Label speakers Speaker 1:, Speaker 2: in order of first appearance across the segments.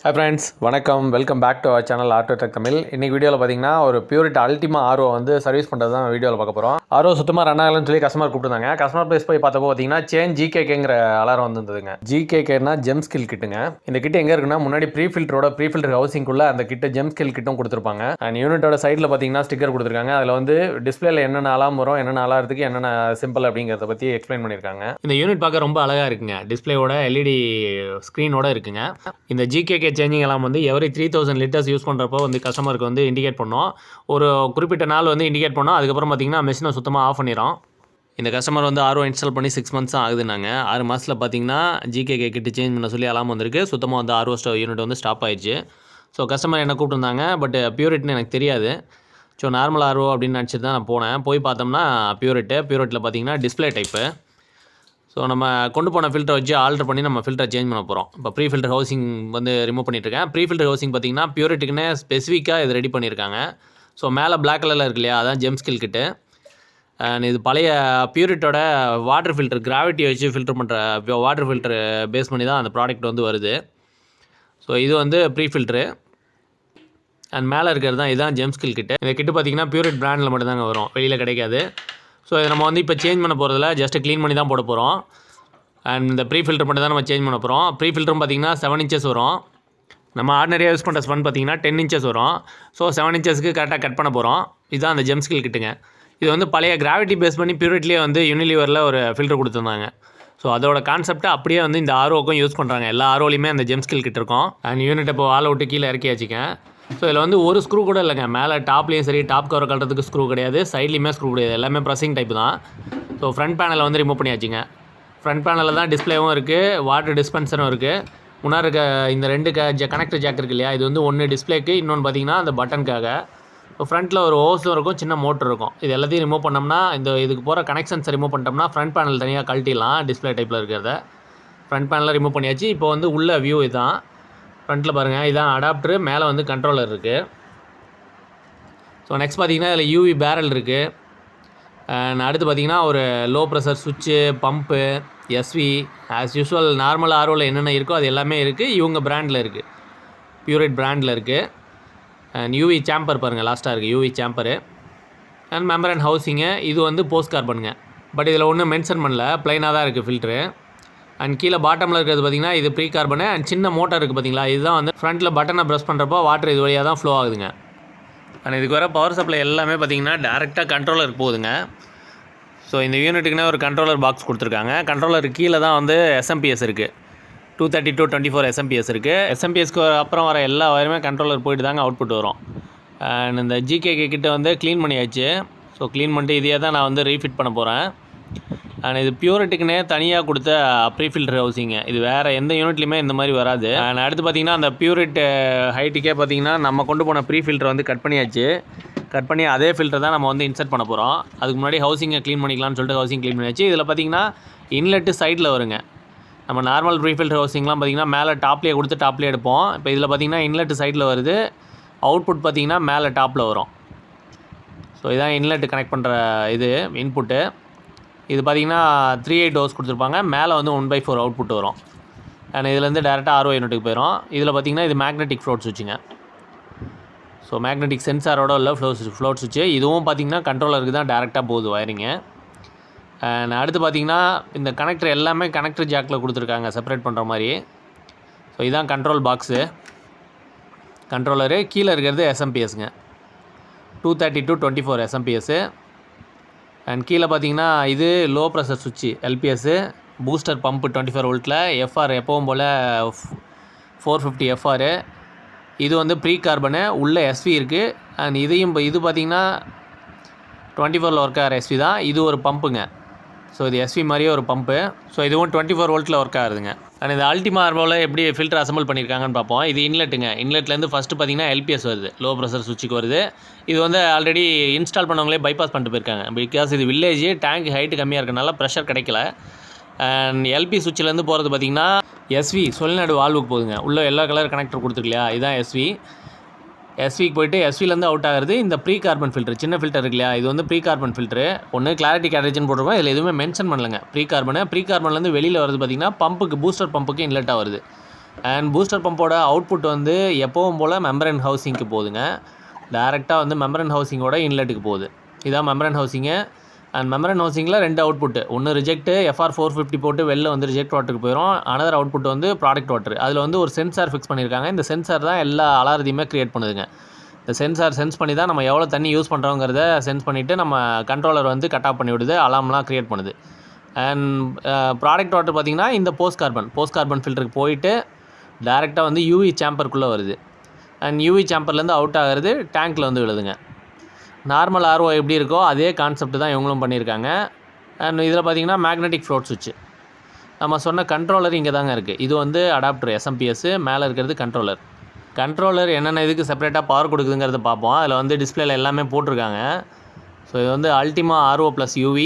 Speaker 1: Hi friends, வணக்கம். Welcome back to our channel auto tech Tamil. இன்னைக்கு வீடியோவில் பார்த்தீங்கன்னா ஒரு பியூரிட் அல்டிமா ஆர்ஓ வந்து சர்வீஸ் பண்ணுறது தான் வீடியோவில் பார்க்க போகிறோம். ஆர்ஓ சுத்தமாக ரன் ஆகலன்னு சொல்லி கஸ்டமர் கூப்பிட்டுருந்தாங்க. கஸ்டமர் ப்ளேஸ் போய் பார்த்தப்போ பார்த்தீங்கன்னா சேஞ்ச் ggkங்கிற அலாரம் வந்துருந்துங்க. ggkனா ஜெம் ஸ்கில் கிட்டுங்க. இந்த கிட் எங்கே இருக்குன்னா முன்னாடி ப்ரீ ஃபில்டர் ஹவுசிங்குள்ள அந்த கிட்ட ஜெம் ஸ்கில் கிட்டும் கொடுத்துருப்பாங்க. அண்ட் யூனிட்டோட சைடில் பார்த்தீங்கன்னா ஸ்டிக்கர் கொடுத்துருக்காங்க. அதில் வந்து டிஸ்பிளேல என்னென்ன அலாம் வரும், என்னென்ன அலாரத்துக்கு என்னென்ன சிம்பிள் அப்படிங்கிறத பற்றி எக்ஸ்பிளைன் பண்ணியிருக்காங்க. இந்த யூனிட் பார்க்க ரொம்ப அழகாக இருக்குங்க. டிஸ்பிளேவோட எல்இடி ஸ்க்ரீனோட இருக்குங்க. இந்த ggk சேஞ்சிங் எல்லாம் வந்து எவரி 3000 லிட்டர்ஸ் யூஸ் பண்ணுறப்போ வந்து கஸ்டமருக்கு வந்து இண்டிகேட் பண்ணோம். ஒரு குறிப்பிட்ட நாள் வந்து இண்டிகேட் பண்ணோம். அதுக்கப்புறம் பார்த்தீங்கன்னா மெஷினை சுத்தமாக ஆஃப் பண்ணிடும். இந்த கஸ்டமர் வந்து ஆர்ஓ இன்ஸ்டால் பண்ணி 6 மந்த்ஸ் தான் ஆகுதுனாங்க. 6 மாதத்தில் பார்த்தீங்கன்னா ggk கிட்ட சேஞ்ச் பண்ண சொல்லி அலாம் வந்திருக்கு. சுத்தமாக வந்து ஆர்ஓ யூனிட் வந்து ஸ்டாப் ஆயிடுச்சு. ஸோ கஸ்டமர் என்ன கூப்பிட்டுருந்தாங்க, பட் பியூரிட்னு எனக்கு தெரியாது. ஸோ நார்மல் ஆர்ஓ அப்படின்னு நினச்சிட்டு தான் நான் போனேன். போய் பார்த்தோம்னா பியூரிட்டில் பார்த்தீங்கன்னா டிஸ்பிளே டைப்பு. ஸோ நம்ம கொண்டு போன ஃபில்டர் வச்சு ஆல்டர் பண்ணி நம்ம ஃபில்டரை சேஞ்ச் பண்ண போகிறோம். இப்போ ப்ரீ ஃபில்டர் ஹவுசிங் வந்து ரிமூவ் பண்ணிட்டுருக்கேன். ப்ரீ ஃபில்டர் ஹவுசிங் பார்த்தீங்கன்னா பியூரிட்டிக்குன்னு ஸ்பெசிஃபிக்காக இது ரெடி பண்ணியிருக்காங்க. ஸோ மேலே பிளாக் கலரில் இருக்கு இல்லையா, அதான் ஜெம் ஸ்கில் கிட்டு. இது பழைய பியூரிட்டோட வாட்டர் ஃபில்டர், கிராவிட்டி வச்சு ஃபில்டர் பண்ணுற வாட்டர் ஃபில்டர் பேஸ் பண்ணி தான் அந்த ப்ராடக்ட் வந்து வருது. ஸோ இது வந்து ப்ரீ ஃபில்ட்ரு. அண்ட் மேலே இருக்கிறது தான் இதுதான் ஜெம் ஸ்கில் கிட்டு. இந்த கிட்டு பார்த்தீங்கன்னா பியூரிட் பிராண்டில் மட்டும்தாங்க வரும், வெளியில் கிடைக்காது. ஸோ இதை நம்ம வந்து இப்போ சேஞ்ச் பண்ண போகிறதில்ல, ஜஸ்ட்டு க்ளீன் பண்ணி தான் போட போகிறோம். அண்ட் இந்த ப்ரீ ஃபில்டர் மட்டும் தான் நம்ம சேஞ்ச் பண்ண போகிறோம். ப்ரீ ஃபில்டரும் பார்த்திங்கன்னா 7 inches வரும். நம்ம ஆர்டினரியாக யூஸ் பண்ணுற ஸ்பன் பார்த்திங்கன்னா 10 inches வரும். ஸோ 7 inchesக்கு கரெக்டாக கட் பண்ண போகிறோம். இதுதான் அந்த ஜெம் ஸ்கில் கிட்டுங்க. இது வந்து பழைய கிராவிட்டி பேஸ் பண்ணி பியூரிட்லேயே வந்து யூனிலிவரில் ஒரு ஃபில்டர் கொடுத்துருந்தாங்க. ஸோ அதோட கான்செப்ட்டை அப்படியே வந்து இந்த ஆர்ஓக்கும் யூஸ் பண்ணுறாங்க. எல்லா ஆர்ஓலையுமே அந்த ஜெம் ஸ்கில் கிட் இருக்கும். அண்ட் யூனிட் இப்போ ஆளை விட்டு கீழே இறக்கியாச்சுங்க. ஸோ இதில் வந்து ஒரு ஸ்க்ரூ கூட இல்லைங்க. மேலே டாப்லேயும் சரி, டாப் கவர் கட்டுறதுக்கு ஸ்க்ரூ கிடையாது, சைட்லேயுமே ஸ்க்ரூ கிடையாது. எல்லாமே ப்ரெஸ்ஸிங் டைப் தான். ஸோ ஃப்ரண்ட் பேனலை வந்து ரிமூவ் பண்ணியாச்சுங்க. ஃப்ரண்ட் பேனலில் தான் டிஸ்பிளேவும் இருக்குது, வாட்டர் டிஸ்பென்சரும் இருக்குது. முன்னாடி இருக்க இந்த 2 கனெக்டர் ஜாக் இருக்குது இல்லையா, இது வந்து ஒன்று டிஸ்பிளேக்கு, இன்னொன்று பார்த்தீங்கன்னா அந்த பட்டனுக்காக. இப்போ ஃப்ரண்ட்டில் ஒரு ஹோஸும் இருக்கும், சின்ன மோட்டர் இருக்கும். இது எல்லாத்தையும் ரிமூவ் பண்ணோம்னா, இதுக்கு போகிற கனெக்ஷன்ஸை ரிமூவ் பண்ணிட்டோம்னா ஃப்ரண்ட் பேனல் தனியாக கழட்டிடலாம். டிஸ்பிளே டைப்பில் இருக்கிறத ஃப்ரண்ட் பேனலில் ரிமூவ் பண்ணியாச்சு. இப்போ வந்து உள்ள வியூ இதுதான். ஃப்ரண்ட்டில் பாருங்கள், இதுதான் அடாப்டரு, மேலே வந்து கண்ட்ரோலர் இருக்குது. ஸோ நெக்ஸ்ட் பார்த்தீங்கன்னா இதில் யூவி பேரல் இருக்குது. அடுத்து பார்த்தீங்கன்னா ஒரு லோ ப்ரெஷர் சுவிட்சு, pump, SV, as usual normal ஆர்ஓவில் என்னென்ன இருக்கோ அது எல்லாமே இருக்குது. இவங்க பிராண்டில் இருக்குது, பியூரிட் பிராண்டில் இருக்குது. அண்ட் யூவி சாம்பர் பாருங்கள், லாஸ்ட்டாக இருக்குது UV sambar. And membrane housing, இது வந்து போஸ்ட் கார்பனுங்க. பட் இதில் ஒன்றும் மென்ஷன் பண்ணல, ப்ளைனாக தான் இருக்குது ஃபில்ட்ரு. அண்ட் கீழே பாட்டமில் இருக்கிறது பார்த்திங்கன்னா இது ப்ரீ கார்பனு. அண்ட் சின்ன மோட்டர் இருக்குது பார்த்தீங்களா, இதுதான் வந்து ஃப்ரண்ட்டில் பட்டனை ப்ரெஸ் பண்ணுறப்போ வாட்டர் இது வழியாக தான் ஃப்ளோ ஆகுதுங்க. அண்ட் இதுக்கு வர பவர் சப்ளை எல்லாமே பார்த்திங்கன்னா டேரெக்டாக கண்ட்ரோலருக்கு போகுதுங்க. ஸோ இந்த யூனிட்டுக்குன்னே ஒரு கண்ட்ரோலர் பாக்ஸ் கொடுத்துருக்காங்க. கண்ட்ரோலருக்கு கீழே தான் வந்து எஸ்எம்பிஎஸ் இருக்குது, 232/24 எஸ்எம்பிஎஸ் இருக்குது. எஸ்எம்பிஎஸ்க்கு அப்புறம் வர எல்லா வயருமே கண்ட்ரோலர் போயிட்டு தாங்க அவுட்புட் வரும். அண்ட் இந்த ggk கிட்ட வந்து க்ளீன் பண்ணியாச்சு. ஸோ க்ளீன் பண்ணிட்டு இதையே தான் நான் வந்து ரீஃபிட் பண்ண போகிறேன். அண்ட் இது பியூரிட்டுக்குன்னே தனியாக கொடுத்த ப்ரீ ஃபில்டர் ஹவுசிங்க. இது வேறு எந்த யூனிட்லையுமே இந்த மாதிரி வராது. அண்ட் அடுத்து பார்த்திங்கன்னா அந்த பியூரிட் ஹைட்டுக்கே பார்த்திங்கன்னா நம்ம கொண்டு போன ப்ரீ ஃபில்டர் வந்து கட் பண்ணியாச்சு. கட் பண்ணி அதே ஃபில்டர் தான் நம்ம வந்து இன்சர்ட் பண்ண போகிறோம். அதுக்கு முன்னாடி ஹவுசிங்கை க்ளீன் பண்ணிக்கலாம்னு சொல்லிட்டு ஹவுசிங் க்ளீன் பண்ணியாச்சு. இதில் பார்த்திங்கன்னா இன்லெட்டு சைடில் வருங்க. நம்ம நார்மல் ப்ரீ ஃபில்டர் ஹவுசிங்லாம் பார்த்திங்கன்னா மேலே டாப்லேயே கொடுத்து டாப்லேயே எடுப்போம். இப்போ இதில் பார்த்திங்கன்னா இன்லெட்டு சைடில் வருது, அவுட்புட் பார்த்திங்கன்னா மேலே டாப்பில் வரும். ஸோ இதான் இன்லெட்டு கனெக்ட் பண்ணுற இது இன்புட்டு. இது பார்த்திங்கன்னா 3/8 டோஸ் கொடுத்துருப்பாங்க. மேலே வந்து 1/4 அவுட்புட் வரும். அண்ட் இதுலேருந்து டேரெக்டாக ஆர்ஓ யூனிட்டுக்கு போயிடும். இதில் பார்த்திங்கன்னா இது மேக்னெட்டிக் ஃப்ளோட் சுவிட்சுங்க. ஸோ மேக்னெட்டிக் சென்சாரோட உள்ள ஃப்ளோட் சுவிட்சு. இதுவும் பார்த்திங்கன்னா கண்ட்ரோலருக்கு தான் டேரெக்டாக போகுது வயரிங்கு. அண்ட் அடுத்து பார்த்திங்கன்னா இந்த கனெக்டர் எல்லாமே கனெக்டர் ஜாக்கில் கொடுத்துருக்காங்க, செப்பரேட் பண்ணுற மாதிரி. ஸோ இதுதான் கண்ட்ரோல் பாக்ஸு, கண்ட்ரோலரு. கீழே இருக்கிறது எஸ்எம்பிஎஸ்ங்க, 232/24 எஸ்எம்பிஎஸ்ஸு. அண்ட் கீழே பார்த்தீங்கன்னா இது லோ ப்ரெஷர் சுவிட்சு எல்பிஎஸ்ஸு, பூஸ்டர் பம்பு 24 வோல்ட்டில், எஃப்ஆர் எப்பவும் போல் 450 எஃப்ஆர். இது வந்து ப்ரீ கார்பனு, உள்ளே எஸ்வி இருக்குது. அண்ட் இது பார்த்திங்கன்னா 24 ஒர்க் ஆகிற எஸ்வி தான். இது ஒரு பம்புங்க. ஸோ இது எஸ்வி மாதிரியே ஒரு பம்பு. ஸோ இதுவும் 24 வோல்ட்டில் ஒர்க் ஆகுதுங்க. அண்ட் இந்த அல்டிமா ஆர்ஓவில் எப்படி ஃபில்டர் அசம்பிள் பண்ணியிருக்காங்கன்னு பார்ப்போம். இது இன்லெட்டுங்க. இன்லெட்லேருந்து ஃபஸ்ட்டு பார்த்திங்கன்னா எல்பிஎஸ் வருது, லோ ப்ரெஷர் சுவிட்சுக்கு வருது. இது வந்து ஆல்ரெடி இன்ஸ்டால் பண்ணவங்களே பைபாஸ் பண்ணிட்டு போயிருக்காங்க. பிகாஸ் இது வில்லேஜ், டேங்க் ஹைட்டு கம்மியாக இருக்கனால ப்ரெஷர் கிடைக்கல. அண்ட் எல்பி சுவிட்சிலேருந்து போகிறது பார்த்திங்கன்னா எஸ்வி சொலினாய்டு வால்வுக்கு போகுதுங்க. உள்ளே எல்லா கலர் கனெக்டர் கொடுத்துருக்கலையா, இதுதான் எஸ்வி. எஸ்விக்கு போய்ட்டு எஸ்விலேருந்து அவுட் ஆகிறது இந்த ப்ரீ கார்பன் ஃபில்டர், சின்ன ஃபில்டர் இருக்கு இல்லையா, இது வந்து ப்ரீ கார்பன் ஃபில்ட்ரு. ஒன்று கிளாரிட்டி கேரேஜ்னு போட்டிருக்கோம், இதில் எதுவுமே மென்ஷன் பண்ணலங்க. ப்ரீ கார்பன்லேருந்து வெளியில் வருது பார்த்திங்கன்னா பம்புக்கு, பூஸ்டர் பம்புக்கு இன்லெட்டாக வருது. அண்ட் பூஸ்டர் பம்போட அவுட்புட் வந்து எப்பவும் போல் மெம்பரன் ஹவுசிங்க்கு போகுதுங்க. டேரெக்டாக வந்து மெம்பரன் ஹவுசிங்கோட இன்லெட்டுக்கு போகுது. இதான் மெம்பரன் ஹவுசிங்கு. அண்ட் மெம்பரன் ஹவுசிங்கில் 2 அவுட்புட்டு, ஒன்று ரிஜெக்ட்டு FR 450 போட்டு வெளில வந்து ரிஜெக்ட் வாட்டருக்கு போயிடும். அனதர் அவுட்புட் வந்து ப்ராடக்ட் வாட்டர். அதில் வந்து ஒரு சென்சார் ஃபிக்ஸ் பண்ணியிருக்காங்க. இந்த சென்சார் தான் எல்லா அலாரத்தையுமே க்ரியேட் பண்ணுதுங்க. இந்த சென்சார் சென்ஸ் பண்ணி தான் நம்ம எவ்வளோ தண்ணி யூஸ் பண்ணுறோங்கிறத சென்ஸ் பண்ணிவிட்டு நம்ம கண்ட்ரோலர் வந்து கட் ஆஃப் பண்ணி விடுது, அலார்ம்லாம் க்ரியேட் பண்ணுது. அண்ட் ப்ராடக்ட் வாட்டர் பார்த்திங்கன்னா இந்த போஸ்ட் கார்பன் ஃபில்டருக்கு போயிட்டு டேரெக்டாக வந்து யூவி சேம்பருக்குள்ளே வருது. அண்ட் யூவி சேம்பர்லேருந்து அவுட் ஆகிறது டேங்க்கில் வந்து விழுதுங்க. நார்மல் ஆர்ஓ எப்படி இருக்கோ அதே கான்செப்ட் தான் இவங்களும் பண்ணியிருக்காங்க. அண்ட் இதில் பார்த்திங்கன்னா மேக்னெட்டிக் ஃப்ளோட் சுவிட்ச். நம்ம சொன்ன கண்ட்ரோலர் இங்கே தாங்க இருக்குது. இது வந்து அடாப்டர் SMP, மேலே இருக்கிறது கண்ட்ரோலர் என்னென்ன இதுக்கு செப்பரேட்டாக பவர் கொடுக்குதுங்கிறத பார்ப்போம். அதில் வந்து டிஸ்பிளேல எல்லாமே போட்டிருக்காங்க. ஸோ இது வந்து Ultima RO + UV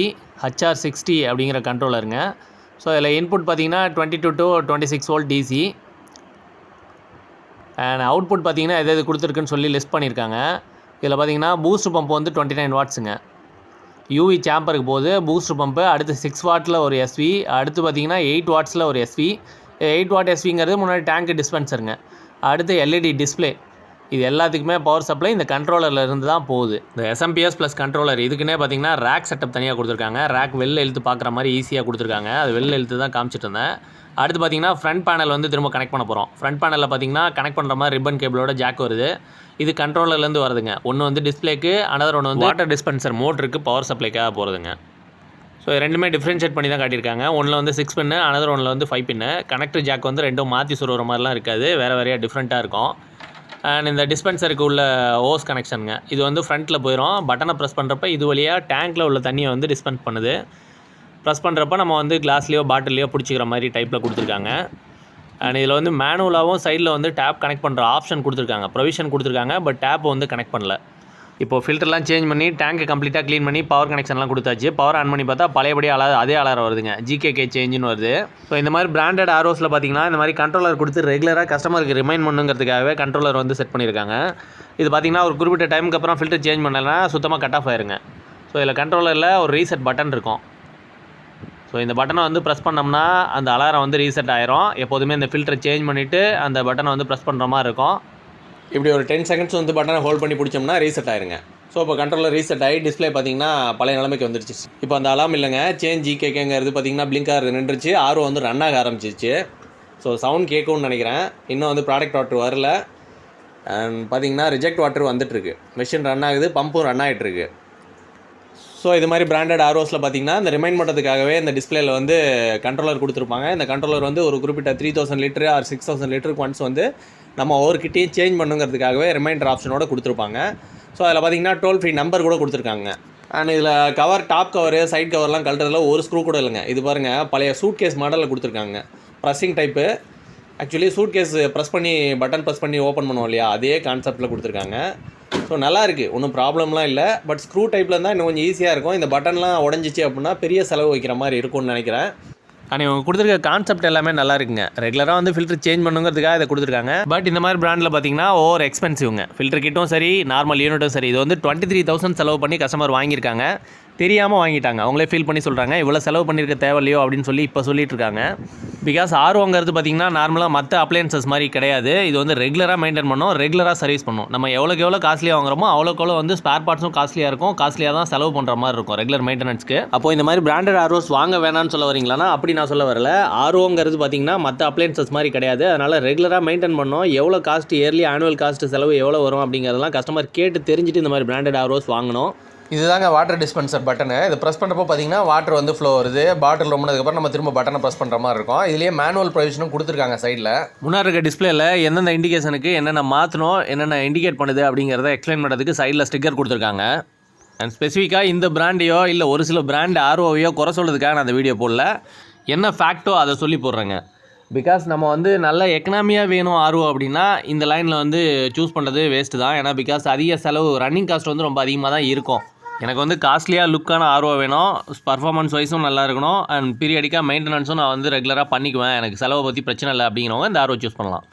Speaker 1: HR60 அப்படிங்கிற கண்ட்ரோலருங்க. ஸோ இதில் இன்புட் பார்த்திங்கன்னா 22 to 26 volt DC. And output பார்த்திங்கன்னா எது கொடுத்துருக்குன்னு சொல்லி லிஸ்ட் பண்ணியிருக்காங்க. இதில் பார்த்திங்கன்னா பூஸ்ட் பம்ப் வந்து 29 வாட்ஸுங்க. யூவி சேம்பருக்கு போகுது பூஸ்ட் பம்பு. அடுத்து 6 வாட்டில் ஒரு SV. அடுத்து பார்த்திங்கன்னா 8 வாட்ஸில் ஒரு SV. 8 வாட் SVங்கிறது முன்னாடி டேங்க் டிஸ்பென்சருங்க. அடுத்து LED டிஸ்பிளே. இது எல்லாத்துக்குமே பவர் சப்ளை இந்த கண்ட்ரோலரில் இருந்து தான் போகுது. இந்த SMP ப்ளஸ் கண்ட்ரோலர் இதுக்குன்னே பார்த்திங்கன்னா ரேக் செட்டப் தனியாக கொடுத்துருக்காங்க. ரேக் வெளில இழுத்து பார்க்குற மாதிரி ஈஸியாக கொடுத்துருக்காங்க. அது வெளில இழுத்து தான் காமிச்சிட்டு இருந்தேன். அடுத்து பார்த்திங்கன்னா ஃப்ரண்ட் பேனல் வந்து திரும்ப கனெக்ட் பண்ண போகிறோம். ஃப்ரண்ட் பேனலில் பார்த்திங்கன்னா கனெக்ட் பண்ணுற மாதிரி ரிப்பன் கேபிளோட ஜாக் வருது. இது கண்ட்ரோலர்லேருந்து வருதுங்க. ஒன்று வந்து டிஸ்பிளேக்கு, அனதர் ஒன்று வந்து வாட்டர் டிஸ்பென்சர் மோட்டருக்கு பவர் சப்ளைக்காக போகிறதுங்க. ஸோ ரெண்டுமே டிஃப்ரென்ஷியேட் பண்ணி தான் காட்டியிருக்காங்க. ஒன்றில் வந்து 6 பின்னு, அனதர் ஒன்றில் வந்து 5 பின்னு. கனெக்டர் ஜாக் வந்து ரெண்டும் மாற்றி சொல்கிற மாதிரிலாம் இருக்காது, வேறு வேறையாக டிஃப்ரெண்ட்டாக இருக்கும். அண்ட் இந்த டிஸ்பென்சருக்கு உள்ள ஓஸ் கனெக்ஷனுங்க. இது வந்து ஃப்ரண்ட்டில் போயிடும். பட்டனை ப்ரெஸ் பண்ணுறப்ப இது வழியாக டேங்க்கில் உள்ள தண்ணியை வந்து டிஸ்பென்ஸ் பண்ணுது. ப்ரெஸ் பண்ணுறப்ப நம்ம வந்து கிளாஸ்லேயோ பாட்டிலையோ பிடிச்சிக்கிற மாதிரி டைப்பில் கொடுத்துருக்காங்க. அண்ட் இதில் வந்து மேனுவலாகவும் சைடில் வந்து டேப் கனெக்ட் பண்ணுற ஆப்ஷன் கொடுத்துருக்காங்க, ப்ரொவிஷன் கொடுத்துருக்காங்க. பட் டேப்பை வந்து கனெக்ட் பண்ணல. இப்போ ஃபில்டர்லாம் சேஞ்ச் பண்ணி டேங்க்கை கம்ப்ளீட்டாக க்ளீன் பண்ணி பவர் கனெக்ஷன்லாம் கொடுத்தாச்சு. பவர் ஆன் பண்ணி பார்த்தா பழையபடி அதே அலாரம் வருதுங்க. GKK சேஞ்சுன்னு வருது. ஸோ இந்த மாதிரி பிராண்டட் ஆர்ஓஸில் பார்த்திங்கன்னா இந்த மாதிரி கண்ட்ரோலர் கொடுத்து ரெகுலராக கஸ்டமருக்கு ரிமைண்ட் பண்ணுங்கிறதுக்காகவே கண்ட்ரோலர் வந்து செட் பண்ணியிருக்காங்க. இது பார்த்திங்கன்னா ஒரு குறிப்பிட்ட டைமுக்கு அப்புறம் ஃபில்டர் சேஞ்ச் பண்ணலைன்னா சுத்தமாக கட் ஆஃப் ஆயிருங்க. ஸோ இதில் கண்ட்ரோலரில் ஒரு ரீசெட் பட்டன் இருக்கும். ஸோ இந்த பட்டனை வந்து ப்ரெஸ் பண்ணோம்னா அந்த அலாரம் வந்து ரீசெட் ஆயிரும். எப்போதுமே இந்த ஃபில்டரை சேஞ்ச் பண்ணிவிட்டு அந்த பட்டனை வந்து ப்ரெஸ் பண்ணுற மாதிரி இருக்கும். இப்படி ஒரு 10 செகண்ட்ஸ் வந்து பட்டனை ஹோல்ட் பண்ணி பிடிச்சோம்னா ரீசெட் ஆயிருங்க. ஸோ இப்போ கண்ட்ரோலர் ரீசெட் ஆகி டிஸ்பிளே பார்த்திங்கன்னா பழைய நிலைமைக்கு வந்துருச்சு. இப்போ அந்த அலாம் இல்லைங்க, சேஞ்ச் GKKங்கிறது பார்த்திங்கன்னா பிளிங்காக நின்றுச்சு. RO வந்து ரன் ஆக ஆரம்பிச்சிச்சு. ஸோ சவுண்ட் கேட்கும்னு நினைக்கிறேன். இன்னும் வந்து ப்ராடக்ட் வாட்டர் வரல. அண்ட் பார்த்திங்கன்னா ரிஜெக்ட் வாட்டர் வந்துட்டுருக்கு. மெஷின் ரன் ஆகுது, பம்பும் ரன் ஆகிட்டுருக்கு. ஸோ இது மாதிரி பிராண்டட் ஆர்ஓஸில் பார்த்திங்கன்னா இந்த ரிமைண்ட் பண்ணுறதுக்காகவே இந்த டிஸ்பிளேல வந்து கண்ட்ரோலர் கொடுத்துருப்பாங்க. இந்த கண்ட்ரோலர் வந்து ஒரு குறிப்பிட்ட 3000 லிட்டரு ஆர் 6000 லிட்டருக்கு ஒன்ஸ் வந்து நம்ம ஒவ்வொருக்கிட்டையும் சேஞ்ச் பண்ணுங்கிறதுக்காகவே ரிமைண்டர் ஆப்ஷனோட கொடுத்துருப்பாங்க. ஸோ அதில் பார்த்திங்கன்னா டோல் ஃப்ரீ நம்பர் கூட கொடுத்துருக்காங்க. அண்ட் இதில் கவர், டாப் கவரு, சைட் கவர்லாம் கழட்டுறதுல ஒரு ஸ்க்ரூ கூட இல்லைங்க. இது பாருங்கள், பழைய சூட் கேஸ் மாடலில் கொடுத்துருக்காங்க. Pressing type. Actually suitcase press பண்ணி பட்டன் ப்ரெஸ் பண்ணி ஓப்பன் பண்ணுவோம் இல்லையா, அதே கான்செப்ட்டில் கொடுத்துருக்காங்க. ஸோ நல்லாயிருக்கு, ஒன்றும் ப்ராப்ளம்லாம் இல்லை. பட் ஸ்க்ரூ டைப்பில் இருந்தால் இன்னும் கொஞ்சம் ஈஸியாக இருக்கும். இந்த பட்டன்லாம் உடஞ்சிச்சு அப்படின்னா பெரிய செலவு வைக்கிற மாதிரி இருக்கும்னு நினைக்கிறேன். ஆனால் இவங்க கொடுத்துருக்க கான்செப்ட் எல்லாமே நல்லா இருக்குங்க. ரெகுலராக வந்து ஃபில்டர் சேஞ்ச் பண்ணுங்கிறதுக்காக இதை கொடுத்துருக்காங்க. பட் இந்த மாதிரி பிராண்டில் பார்த்தீங்கன்னா ஓவர் எக்ஸ்பென்சிவ்ங்க. ஃபில்டர் கிட்டும் சரி, நார்மல் யூனிட்டும் சரி. இது வந்து 23,000 செலவு பண்ணி கஸ்டமர் வாங்கியிருக்காங்க. தெரியாமல் வாங்கிட்டாங்க. அவங்களே ஃபீல் பண்ணி சொல்கிறாங்க, இவ்வளோ செலவு பண்ணியிருக்க தேவையில்லையோ அப்படின்னு சொல்லி இப்போ சொல்லிட்டு இருக்காங்க. பிகாஸ் ஆர்ஓங்கிறது பார்த்திங்கன்னா நார்மலாக மற்ற அப்ளையன்சஸ் மாதிரி கிடையாது. இது வந்து ரெகுலராக மெயின்டைன் பண்ணணும், ரெகுலராக சர்வீஸ் பண்ணணும். நம்ம எவ்வளோக்கு எவ்வளோ காஸ்ட்லியாக வாங்குறோமோ அவ்வளோக்கு வந்து ஸ்பேர் பார்ட்ஸும் காஸ்ட்லியாக இருக்கும். காஸ்ட்லியாக தான் செலவு பண்ணுற மாதிரி இருக்கும் ரெகுலர் மெயின்டெனன்ஸ்க்கு. அப்போ இந்த மாதிரி பிராண்டட் ஆர்ஓஸ் வாங்க வேணான்னு சொல்ல வரீங்களான்னா அப்படி நான் சொல்ல வரல. ஆர்ஓங்கிறது பார்த்திங்கன்னா மற்ற அப்ளையன்சஸ் மாதிரி கிடையாது. அதனால் ரெகுலராக மெயின்டைன் பண்ணணும். எவ்வளோ காஸ்ட், இயர்லி ஆனுவல் காஸ்ட் செலவு எவ்வளோ வரும் அப்படிங்கிறதெல்லாம் கஸ்டமர் கேட்டு தெரிஞ்சுட்டு இந்த மாதிரி பிராண்டட் ஆர்ஓஸ் வாங்கணும். இதுதாங்க வாட்டர் டிஸ்பென்சர் பட்டனு. இது ப்ரெஸ் பண்ணுறப்போ பார்த்தீங்கன்னா வாட்டர் வந்து ஃப்ளோ வருது. பாட்டில் ரொம்பினதுக்கப்புறம் நம்ம திரும்ப பட்டனை ப்ரெஸ் பண்ணுற மாதிரி இருக்கும். இதுலேயே மேனுவல் ப்ரொவிஷனும் கொடுத்துருக்காங்க சைடில். முன்னாடி இருக்க டிஸ்பிளேல எந்தெந்த இண்டிகேஷனுக்கு என்னென்ன மாற்றணும், என்னென்ன இண்டிகேட் பண்ணுது அப்படிங்கிறத எக்ஸ்பிளைன் பண்ணுறதுக்கு சைடில் ஸ்டிக்கர் கொடுத்துருக்காங்க. அண்ட் ஸ்பெசிஃபிக்காக இந்த பிராண்டையோ இல்லை ஒரு சில பிராண்ட் ஆர்ஓவையோ குறை சொல்கிறதுக்காக நான் அந்த வீடியோ போடல. என்ன ஃபேக்டோ அதை சொல்லி போடுறேங்க. பிகாஸ் நம்ம வந்து நல்ல எக்கனாமியாக வேணும் ஆர்ஓ அப்படின்னா இந்த லைனில் வந்து சூஸ் பண்ணுறது வேஸ்ட்டு தான். ஏன்னா பிகாஸ் அதிக செலவு, ரன்னிங் காஸ்ட் வந்து ரொம்ப அதிகமாக தான் இருக்கும். எனக்கு வந்து காஸ்ட்லியாக லுக்கான ஆர்ஓ வேணும், பர்ஃபார்மன்ஸ் வைஸும் நல்லா இருக்கணும், அண்ட் பீரியடிக்காக மெயின்டெனன்ஸும் நான் வந்து ரெகுலராக பண்ணிக்குவேன், எனக்கு செலவை பற்றி பிரச்சனை இல்லை அப்படிங்கிறவங்க இந்த ஆர்ஓ சூஸ் பண்ணலாம்.